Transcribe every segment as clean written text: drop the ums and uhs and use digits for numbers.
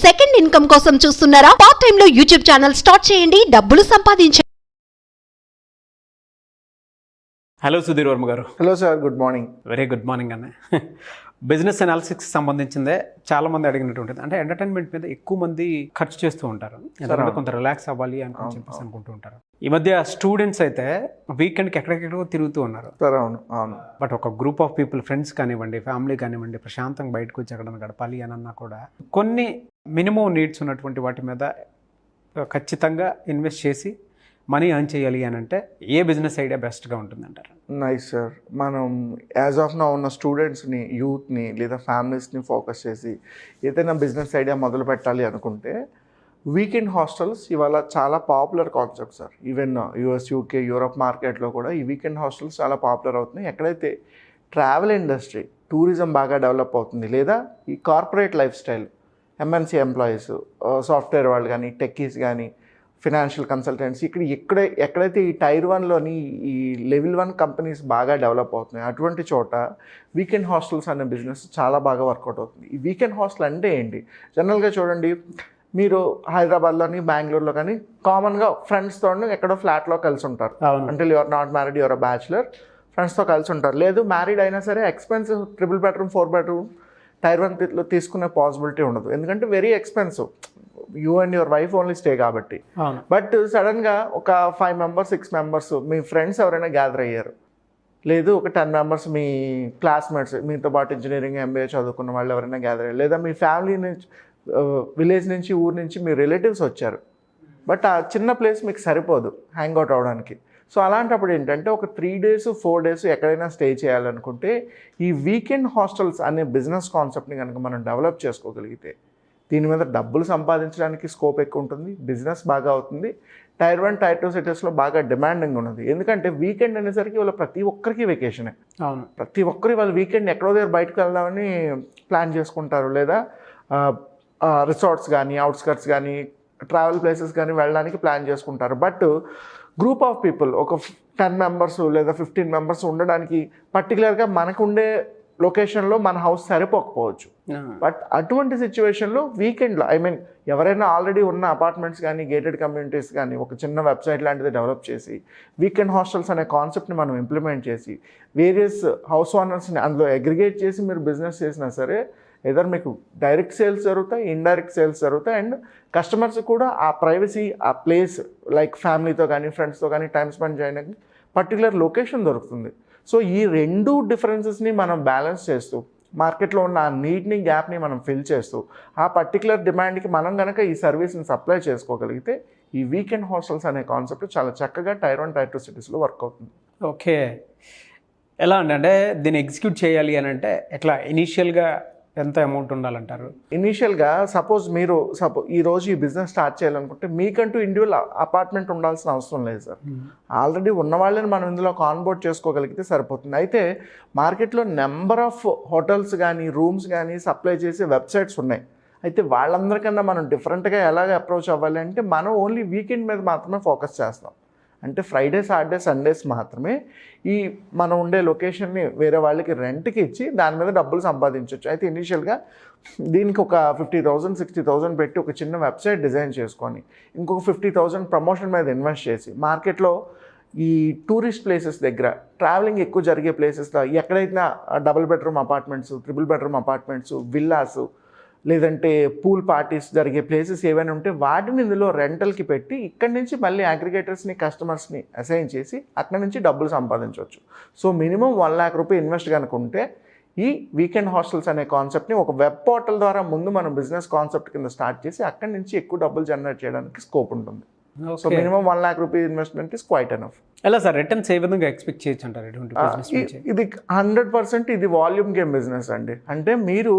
Second income కోసం చూస్తున్నారా? Part time లో యూట్యూబ్ ఛానల్ స్టార్ట్ చేయండి, డబ్బులు సంపాదించండి. హలో సుధీర్ వర్మ గారు. Hello sir, good morning. Very good morning అన్న. బిజినెస్ అనాలిసిస్కి సంబంధించిందే చాలా మంది అడిగినటువంటిది. అంటే ఎంటర్టైన్మెంట్ మీద ఎక్కువ మంది ఖర్చు చేస్తూ ఉంటారు, ఎందుకంటే కొంత రిలాక్స్ అవ్వాలి అని చెప్పేసి అనుకుంటూ ఉంటారు. ఈ మధ్య స్టూడెంట్స్ అయితే వీకెండ్కి ఎక్కడెక్కడో తిరుగుతూ ఉన్నారు. అవును అవును. బట్ ఒక గ్రూప్ ఆఫ్ పీపుల్, ఫ్రెండ్స్ కానివ్వండి, ఫ్యామిలీ కానివ్వండి, ప్రశాంతంగా బయటకు వచ్చి ఎక్కడ గడపాలి అని అన్నా కూడా కొన్ని మినిమం నీడ్స్ ఉన్నటువంటి వాటి మీద ఖచ్చితంగా ఇన్వెస్ట్ చేసి మనీ ఎర్న్ చేయాలి అని అంటే ఏ బిజినెస్ ఐడియా బెస్ట్గా ఉంటుందంటారు? Nice sir. మనం యాజ్ ఆఫ్ నౌ ఉన్న స్టూడెంట్స్ని, యూత్ని లేదా ఫ్యామిలీస్ని ఫోకస్ చేసి ఏదైనా బిజినెస్ ఐడియా మొదలు పెట్టాలి అనుకుంటే వీకెండ్ హాస్టల్స్ ఇవాళ చాలా popular concept sir. Even US, UK, Europe మార్కెట్లో కూడా ఈ వీకెండ్ హాస్టల్స్ చాలా పాపులర్ అవుతున్నాయి. ఎక్కడైతే ట్రావెల్ ఇండస్ట్రీ, టూరిజం బాగా డెవలప్ అవుతుంది, లేదా ఈ corporate life style, MNC employees, software వాళ్ళు కానీ, టెక్కీస్ కానీ, ఫినాన్షియల్ కన్సల్టెంట్స్, ఎక్కడైతే ఈ టైర్ 1లోని ఈ లెవెల్ 1 కంపెనీస్ బాగా డెవలప్ అవుతున్నాయి, అటువంటి చోట వీకెండ్ హాస్టల్స్ అనే బిజినెస్ చాలా బాగా వర్కౌట్ అవుతుంది. ఈ వీకెండ్ హాస్టల్ అంటే ఏంటి? జనరల్గా చూడండి, మీరు హైదరాబాద్లోని, బెంగళూరులో కానీ కామన్గా ఫ్రెండ్స్తో ఎక్కడో ఫ్లాట్లో కలిసి ఉంటారు. అంటే your not married, your bachelor, ఫ్రెండ్స్తో కలిసి ఉంటారు. లేదు మ్యారీడ్ అయినా సరే ఎక్స్పెన్సివ్ 3 బెడ్రూమ్ 4 బెడ్రూమ్ టైర్ 1లో తీసుకునే పాసిబిలిటీ ఉండదు, ఎందుకంటే very expensive. You and your wife only stay కాబట్టి. బట్ సడన్గా ఒక 5 మెంబర్స్ 6 మెంబర్స్ మీ ఫ్రెండ్స్ ఎవరైనా గ్యాదర్ అయ్యారు, లేదు ఒక 10 మెంబర్స్ మీ క్లాస్మేట్స్, మీతో పాటు ఇంజనీరింగ్, ఎంబీఏ చదువుకున్న వాళ్ళు ఎవరైనా గ్యాదర్ అయ్యారు, లేదా మీ ఫ్యామిలీ నుంచి, విలేజ్ నుంచి, ఊరు నుంచి మీ రిలేటివ్స్ వచ్చారు. బట్ ఆ చిన్న ప్లేస్ మీకు సరిపోదు హ్యాంగ్అవుట్ అవ్వడానికి. సో అలాంటప్పుడు ఏంటంటే ఒక 3 days 4 days ఎక్కడైనా స్టే చేయాలనుకుంటే ఈ వీకెండ్ హాస్టల్స్ అనే బిజినెస్ కాన్సెప్ట్ని కనుక మనం డెవలప్ చేసుకోగలిగితే దీని మీద డబ్బులు సంపాదించడానికి స్కోప్ ఎక్కువ ఉంటుంది, బిజినెస్ బాగా అవుతుంది. టైర్ 1, టైర్ 2 సిటీస్లో బాగా డిమాండింగ్ ఉన్నది, ఎందుకంటే వీకెండ్ అనేసరికి వాళ్ళ ప్రతి ఒక్కరికి వెకేషనే. అవును, ప్రతి ఒక్కరి వాళ్ళు వీకెండ్ ఎక్కడో దగ్గర బయటకు వెళ్దామని ప్లాన్ చేసుకుంటారు, లేదా రిసార్ట్స్ కానీ, అవుట్స్కట్స్ కానీ, ట్రావెల్ ప్లేసెస్ కానీ వెళ్ళడానికి ప్లాన్ చేసుకుంటారు. బట్ గ్రూప్ ఆఫ్ పీపుల్, ఒక 10 మెంబర్స్ లేదా 15 మెంబర్స్ ఉండడానికి పర్టికులర్గా మనకు ఉండే లొకేషన్లో మన హౌస్ సరిపోకపోవచ్చు. బట్ అటువంటి సిచ్యువేషన్లో వీకెండ్లో, ఐ మీన్ ఎవరైనా ఆల్రెడీ ఉన్న అపార్ట్మెంట్స్ కానీ, గేటెడ్ కమ్యూనిటీస్ కానీ ఒక చిన్న వెబ్సైట్ లాంటిది డెవలప్ చేసి వీకెండ్ హాస్టల్స్ అనే కాన్సెప్ట్ని మనం ఇంప్లిమెంట్ చేసి వేరియస్ హౌస్ ఓనర్స్ని అందులో అగ్రిగేట్ చేసి మీరు బిజినెస్ చేసినా సరే ఏదైనా మీకు డైరెక్ట్ సేల్స్ జరుగుతాయి, ఇండైరెక్ట్ సేల్స్ జరుగుతాయి, అండ్ కస్టమర్స్ కూడా ఆ ప్రైవసీ, ఆ ప్లేస్ లైక్ ఫ్యామిలీతో కానీ, ఫ్రెండ్స్తో కానీ టైం స్పెండ్ చేయడానికి పర్టికులర్ లొకేషన్ దొరుకుతుంది. సో ఈ 2 డిఫరెన్సెస్ని మనం బ్యాలెన్స్ చేస్తూ మార్కెట్లో ఉన్న ఆ నీడ్ని, గ్యాప్ని మనం ఫిల్ చేస్తూ ఆ పర్టికులర్ డిమాండ్కి మనం కనుక ఈ సర్వీస్ని సప్లై చేసుకోగలిగితే ఈ వీకెండ్ హాస్టల్స్ అనే కాన్సెప్ట్ చాలా చక్కగా టైర్ 1, టైర్ 2 సిటీస్లో వర్క్ అవుతుంది. ఓకే, ఎలా అంటే దీన్ని ఎగ్జిక్యూట్ చేయాలి అని అంటే ఎట్లా ఇనీషియల్గా ఎంత అమౌంట్ ఉండాలంటారు? ఇనీషియల్గా మీరు ఈరోజు ఈ బిజినెస్ స్టార్ట్ చేయాలనుకుంటే మీకంటూ ఇండివిజువల్ అపార్ట్మెంట్ ఉండాల్సిన అవసరం లేదు సార్. ఆల్రెడీ ఉన్న వాళ్ళని మనం ఇందులో కాన్బోర్డ్ చేసుకోగలిగితే సరిపోతుంది. అయితే మార్కెట్లో నెంబర్ ఆఫ్ హోటల్స్ కానీ, రూమ్స్ కానీ సప్లై చేసే వెబ్సైట్స్ ఉన్నాయి. అయితే వాళ్ళందరికన్నా మనం డిఫరెంట్గా ఎలాగ అప్రోచ్ అవ్వాలి అంటే మనం ఓన్లీ వీకెండ్ మీద మాత్రమే ఫోకస్ చేస్తాం. అంటే ఫ్రైడే, సాటర్డే, సండేస్ మాత్రమే ఈ మనం ఉండే లొకేషన్ని వేరే వాళ్ళకి రెంట్కి ఇచ్చి దాని మీద డబ్బులు సంపాదించవచ్చు. అయితే ఇనీషియల్గా దీనికి ఒక 50,000 60,000 పెట్టి ఒక చిన్న వెబ్సైట్ డిజైన్ చేసుకొని ఇంకొక 50,000 ప్రమోషన్ మీద ఇన్వెస్ట్ చేసి మార్కెట్లో ఈ టూరిస్ట్ ప్లేసెస్ దగ్గర, ట్రావెలింగ్ ఎక్కువ జరిగే ప్లేసెస్లో ఎక్కడైతే double bedroom apartments, 3 bedroom apartments, villas, లేదంటే పూల్ పార్టీస్ జరిగే ప్లేసెస్ ఏవైనా ఉంటే వాటిని ఇందులో రెంటల్కి పెట్టి ఇక్కడి నుంచి మళ్ళీ అగ్రిగేటర్స్ని, కస్టమర్స్ని అసైన్ చేసి అక్కడి నుంచి డబ్బులు సంపాదించవచ్చు. సో మినిమం 1 lakh రూపాయలు ఇన్వెస్ట్ కనుకుంటే ఈ వీకెండ్ హాస్టల్స్ అనే కాన్సెప్ట్ని ఒక వెబ్ పోర్టల్ ద్వారా ముందు మనం బిజినెస్ కాన్సెప్ట్ కింద స్టార్ట్ చేసి అక్కడి నుంచి ఎక్కువ డబ్బులు జనరేట్ చేయడానికి స్కోప్ ఉంటుంది. So minimum 1 lakh rupees investment is quite enough. ఎలా సార్ రిటర్న్స్ ఏ విధంగా ఎక్స్పెక్ట్ చేయొచ్చు అంటారు? ఇది 100% ఇది వాల్యూమ్ గేమ్ బిజినెస్ అండి. అంటే మీరు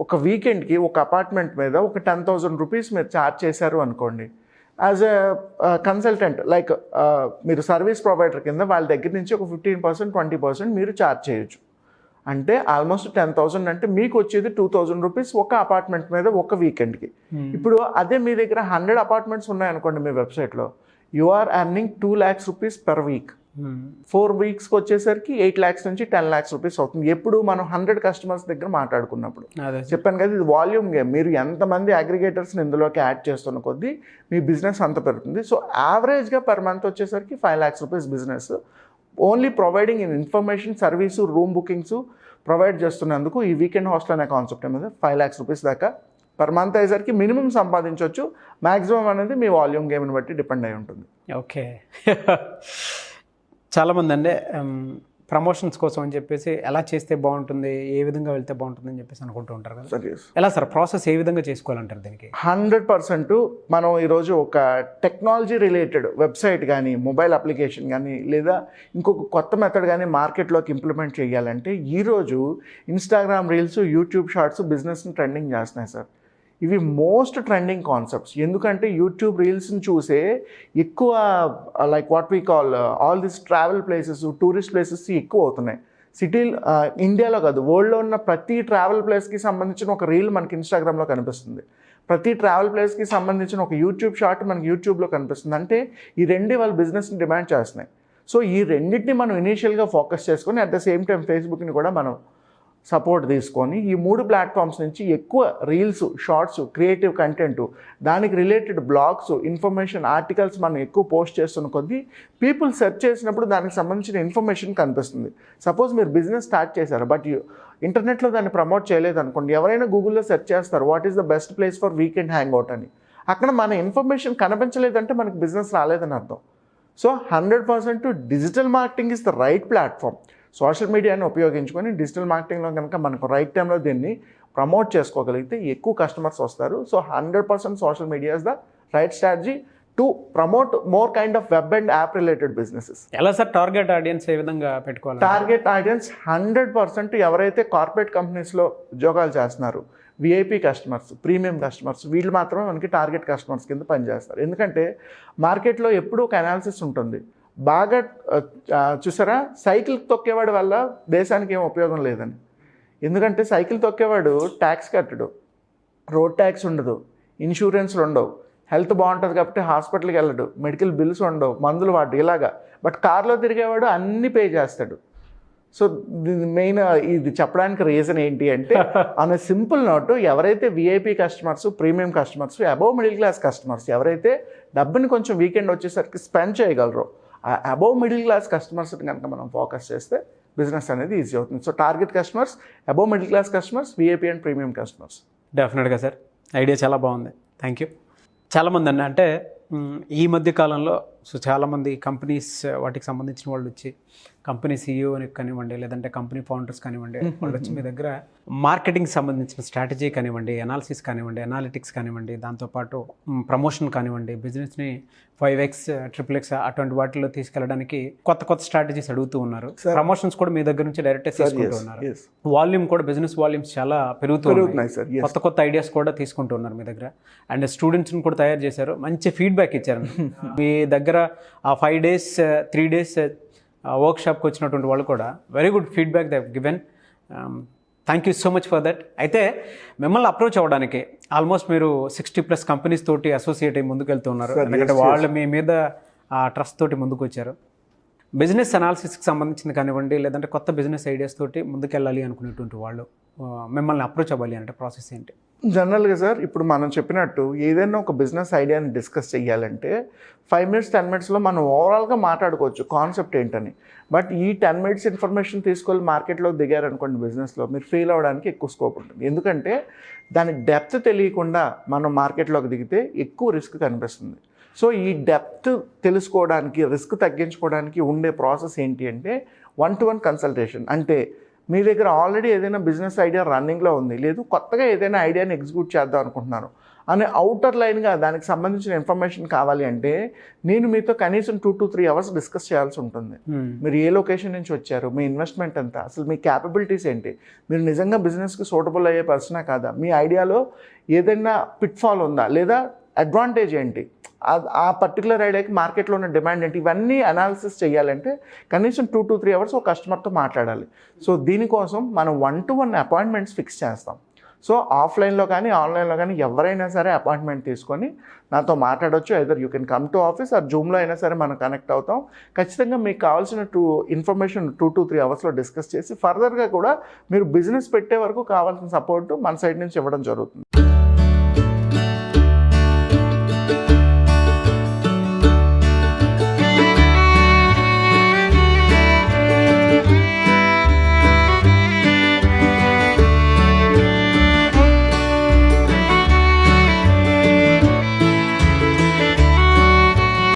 ఒక వీకెండ్కి ఒక అపార్ట్మెంట్ మీద ఒక 10,000 రూపీస్ మీరు ఛార్జ్ చేశారు అనుకోండి, యాజ్ ఎ కన్సల్టెంట్ లైక్ మీరు సర్వీస్ ప్రొవైడర్ కింద వాళ్ళ దగ్గర నుంచి ఒక 15% 20% మీరు ఛార్జ్ చేయొచ్చు. అంటే ఆల్మోస్ట్ 10,000 అంటే మీకు వచ్చేది 2,000 రూపీస్ ఒక అపార్ట్మెంట్ మీద ఒక వీకెండ్కి. ఇప్పుడు అదే మీ దగ్గర 100 అపార్ట్మెంట్స్ ఉన్నాయనుకోండి మీ వెబ్సైట్లో, you are earning 2 lakhs rupees per week. 4 వీక్స్కి వచ్చేసరికి 8 lakhs నుంచి 10 lakhs రూపీస్ అవుతుంది. ఎప్పుడు మనం 100 customers దగ్గర మాట్లాడుకున్నప్పుడు. చెప్పాను కదా, ఇది వాల్యూమ్ గేమ్. మీరు ఎంతమంది అగ్రిగేటర్స్ని ఇందులోకి యాడ్ చేస్తున్న కొద్దీ మీ బిజినెస్ అంత పెరుగుతుంది. సో యావరేజ్గా పర్ మంత్ వచ్చేసరికి 5 lakhs rupees business only providing in information service, room bookings provide చేస్తున్నందుకు ఈ వీకెండ్ హాస్టల్ అనే కాన్సెప్ట్ మీద 5 lakhs రూపీస్ దాకా పర్ మంత్ అయ్యేసరికి మినిమం సంపాదించవచ్చు. మ్యాక్సిమం అనేది మీ వాల్యూమ్ గేమ్ని బట్టి డిపెండ్ అయి ఉంటుంది. ఓకే. చాలామంది అంటే ప్రమోషన్స్ కోసం అని చెప్పేసి ఎలా చేస్తే బాగుంటుంది, ఏ విధంగా వెళ్తే బాగుంటుంది అని చెప్పేసి అనుకుంటూ ఉంటారు కదా. ఎలా సార్ ప్రాసెస్ ఏ విధంగా చేసుకోవాలంటారు దీనికి? 100% మనం ఈరోజు ఒక టెక్నాలజీ రిలేటెడ్ వెబ్సైట్ కానీ, మొబైల్ అప్లికేషన్ కానీ, లేదా ఇంకొక కొత్త మెథడ్ కానీ మార్కెట్లోకి ఇంప్లిమెంట్ చేయాలంటే ఈరోజు ఇన్స్టాగ్రామ్ రీల్స్, యూట్యూబ్ షార్ట్స్ బిజినెస్ని ట్రెండింగ్ చేస్తున్నాయి సార్. ఇవి మోస్ట్ ట్రెండింగ్ కాన్సెప్ట్స్. ఎందుకంటే యూట్యూబ్ రీల్స్ని చూసే ఎక్కువ like what we call all this travel places, tourist places ఎక్కువ అవుతున్నాయి. ఇండియాలో కాదు, వరల్డ్లో ఉన్న ప్రతి ట్రావెల్ ప్లేస్కి సంబంధించిన ఒక రీల్ మనకి ఇన్స్టాగ్రామ్లో కనిపిస్తుంది. ప్రతి ట్రావెల్ ప్లేస్కి సంబంధించిన ఒక యూట్యూబ్ షార్ట్ మనకి యూట్యూబ్లో కనిపిస్తుంది. అంటే ఈ రెండే వాళ్ళ బిజినెస్ని డిమాండ్ చేస్తున్నాయి. సో ఈ రెండింటిని మనం ఇనీషియల్గా ఫోకస్ చేసుకొని అట్ ద సేమ్ టైం ఫేస్బుక్ని కూడా మనం సపోర్ట్ తీసుకొని ఈ 3 ప్లాట్ఫామ్స్ నుంచి ఎక్కువ రీల్స్, షార్ట్స్, క్రియేటివ్ కంటెంట్, దానికి రిలేటెడ్ బ్లాగ్స్, ఇన్ఫర్మేషన్ ఆర్టికల్స్ మనం ఎక్కువ పోస్ట్ చేస్తున్న కొద్దీ పీపుల్ సెర్చ్ చేసినప్పుడు దానికి సంబంధించిన ఇన్ఫర్మేషన్ కనిపిస్తుంది. సపోజ్ మీరు బిజినెస్ స్టార్ట్ చేశారు, బట్ ఇంటర్నెట్లో దాన్ని ప్రమోట్ చేయలేదు అనుకోండి, ఎవరైనా గూగుల్లో సెర్చ్ చేస్తారు what is the best place for weekend hang out అని. అక్కడ మన ఇన్ఫర్మేషన్ కనిపించలేదంటే మనకు బిజినెస్ రాలేదని అర్థం. So 100% digital marketing is the right platform. Social మీడియాని ఉపయోగించుకొని డిజిటల్ మార్కెటింగ్లో కనుక మనకు రైట్ టైంలో దీన్ని ప్రమోట్ చేసుకోగలిగితే ఎక్కువ కస్టమర్స్ వస్తారు. So 100% social media is the right strategy to promote more kind of web and app related businesses. ఎలా సార్ టార్గెట్ ఆడియన్స్ ఏ విధంగా పెట్టుకోవాలి? టార్గెట్ ఆడియన్స్ 100% ఎవరైతే కార్పొరేట్ కంపెనీస్లో ఉద్యోగాలు చేస్తున్నారు, విఐపి కస్టమర్స్, ప్రీమియం కస్టమర్స్, వీళ్ళు మాత్రమే మనకి టార్గెట్ కస్టమర్స్ కింద పనిచేస్తారు. ఎందుకంటే మార్కెట్లో ఎప్పుడూ ఒక అనాలిసిస్ ఉంటుంది. బాగా చూసారా, సైకిల్ తొక్కేవాడి వల్ల దేశానికి ఏం ఉపయోగం లేదని. ఎందుకంటే సైకిల్ తొక్కేవాడు ట్యాక్స్ కట్టడు, రోడ్ ట్యాక్స్ ఉండదు, ఇన్సూరెన్స్లు ఉండవు, హెల్త్ బాగుంటుంది కాబట్టి హాస్పిటల్కి వెళ్ళడు, మెడికల్ బిల్స్ ఉండవు, మందులు వాడు ఇలాగా. బట్ కార్లో తిరిగేవాడు అన్నీ పే చేస్తాడు. సో మెయిన్ ఇది చెప్పడానికి రీజన్ ఏంటి అంటే ఆన్ ఎ సింపుల్ నోట్, ఎవరైతే VIP customers, premium customers, above middle class customers, ఎవరైతే డబ్బుని కొంచెం వీకెండ్ వచ్చేసరికి స్పెండ్ చేయగలరో ఆ అబవ్ మిడిల్ క్లాస్ కస్టమర్స్ కనుక మనం ఫోకస్ చేస్తే బిజినెస్ అనేది ఈజీ అవుతుంది. So target customers, above middle class customers, VIP and premium customers. డెఫినెట్గా సార్, ఐడియా చాలా బాగుంది, థ్యాంక్ యూ. చాలామంది అంటే ఈ మధ్య కాలంలో చాలామంది కంపెనీస్ వాటికి సంబంధించిన వాళ్ళు వచ్చి కంపెనీ సీఈఓని కానివ్వండి, లేదంటే కంపెనీ ఫౌండర్స్ కానివ్వండి, వాళ్ళు వచ్చి మీ దగ్గర మార్కెటింగ్ సంబంధించిన స్ట్రాటజీ కానివ్వండి, అనాలిసిస్ కానివ్వండి, అనాలిటిక్స్ కానివ్వండి, దాంతోపాటు ప్రమోషన్ కానివ్వండి, బిజినెస్ని 5x, 6x అటువంటి వాటిలో తీసుకెళ్ళడానికి కొత్త స్ట్రాటజీస్ అడుగుతూ ఉన్నారు. ప్రమోషన్స్ కూడా మీ దగ్గర నుంచి డైరెక్ట్గా తీసుకుంటూ ఉన్నారు. వాల్యూమ్ కూడా, బిజినెస్ వాల్యూమ్స్ చాలా పెరుగుతున్నాయి. కొత్త ఐడియాస్ కూడా తీసుకుంటూ ఉన్నారు మీ దగ్గర. అండ్ స్టూడెంట్స్ని కూడా తయారు చేశారు, మంచి ఫీడ్బ్యాక్ ఇచ్చారు. మీ దగ్గర ఆ 5 days 3 days వర్క్షాప్కి వచ్చినటువంటి వాళ్ళు కూడా very good feedback they given. Thank you so much for that. అయితే మిమ్మల్ని అప్రోచ్ అవ్వడానికి ఆల్మోస్ట్ మీరు 60+ కంపెనీస్ తోటి అసోసియేట్ అయ్యి ముందుకు వెళ్తున్నారు. ఎందుకంటే వాళ్ళు మీ మీద ట్రస్ట్ తోటి ముందుకు వచ్చారు. బిజినెస్ అనాలిసిస్కి సంబంధించింది కానివ్వండి, లేదంటే కొత్త బిజినెస్ ఐడియాస్ తోటి ముందుకెళ్ళాలి అనుకునేటువంటి వాళ్ళు మిమ్మల్ని అప్రోచ్ అవ్వాలి అంటే ప్రాసెస్ ఏంటి? జనరల్గా సార్, ఇప్పుడు మనం చెప్పినట్టు ఏదైనా ఒక బిజినెస్ ఐడియాని డిస్కస్ చేయాలంటే 5 minutes 10 minutesలో మనం ఓవరాల్గా మాట్లాడుకోవచ్చు కాన్సెప్ట్ ఏంటని. బట్ ఈ 10 minutes ఇన్ఫర్మేషన్ తీసుకొని మార్కెట్లోకి దిగారనుకోండి, బిజినెస్లో మీరు ఫెయిల్ అవ్వడానికి ఎక్కువ స్కోప్ ఉంటుంది. ఎందుకంటే దాని డెప్త్ తెలియకుండా మనం మార్కెట్లోకి దిగితే ఎక్కువ రిస్క్ కనిపిస్తుంది. సో ఈ డెప్త్ తెలుసుకోవడానికి, రిస్క్ తగ్గించుకోవడానికి ఉండే ప్రాసెస్ ఏంటి అంటే 1-to-1 కన్సల్టేషన్. అంటే మీ దగ్గర ఆల్రెడీ ఏదైనా బిజినెస్ ఐడియా రన్నింగ్లో ఉంది, లేదు కొత్తగా ఏదైనా ఐడియాని ఎగ్జిక్యూట్ చేద్దాం అనుకుంటున్నారు అనే అవుటర్ లైన్గా దానికి సంబంధించిన ఇన్ఫర్మేషన్ కావాలి అంటే నేను మీతో కనీసం 2 to 3 hours డిస్కస్ చేయాల్సి ఉంటుంది. మీరు ఏ లొకేషన్ నుంచి వచ్చారు, మీ ఇన్వెస్ట్మెంట్ ఎంత, అసలు మీ క్యాపబిలిటీస్ ఏంటి, మీరు నిజంగా బిజినెస్కి సూటబుల్ అయ్యే పర్సనా కాదా, మీ ఐడియాలో ఏదైనా పిట్ఫాల్ ఉందా, లేదా అడ్వాంటేజ్ ఏంటి, ఆ పర్టికులర్ ఐడియాకి మార్కెట్లో ఉన్న డిమాండ్ ఏంటి, ఇవన్నీ అనాలిసిస్ చేయాలంటే కనీసం 2 to 3 hours ఒక కస్టమర్తో మాట్లాడాలి. సో దీనికోసం మనం 1-to-1 అపాయింట్మెంట్స్ ఫిక్స్ చేస్తాం. సో ఆఫ్లైన్లో కానీ ఆన్లైన్లో కానీ ఎవరైనా సరే అపాయింట్మెంట్ తీసుకొని నాతో మాట్లాడవచ్చు. Either you can come to office or జూమ్లో అయినా సరే మనం కనెక్ట్ అవుతాం. ఖచ్చితంగా మీకు కావాల్సిన ఇన్ఫర్మేషన్ 2 to 3 అవర్స్లో డిస్కస్ చేసి ఫర్దర్గా కూడా మీరు బిజినెస్ పెట్టే వరకు కావాల్సిన సపోర్ట్ మన సైడ్ నుంచి ఇవ్వడం జరుగుతుంది.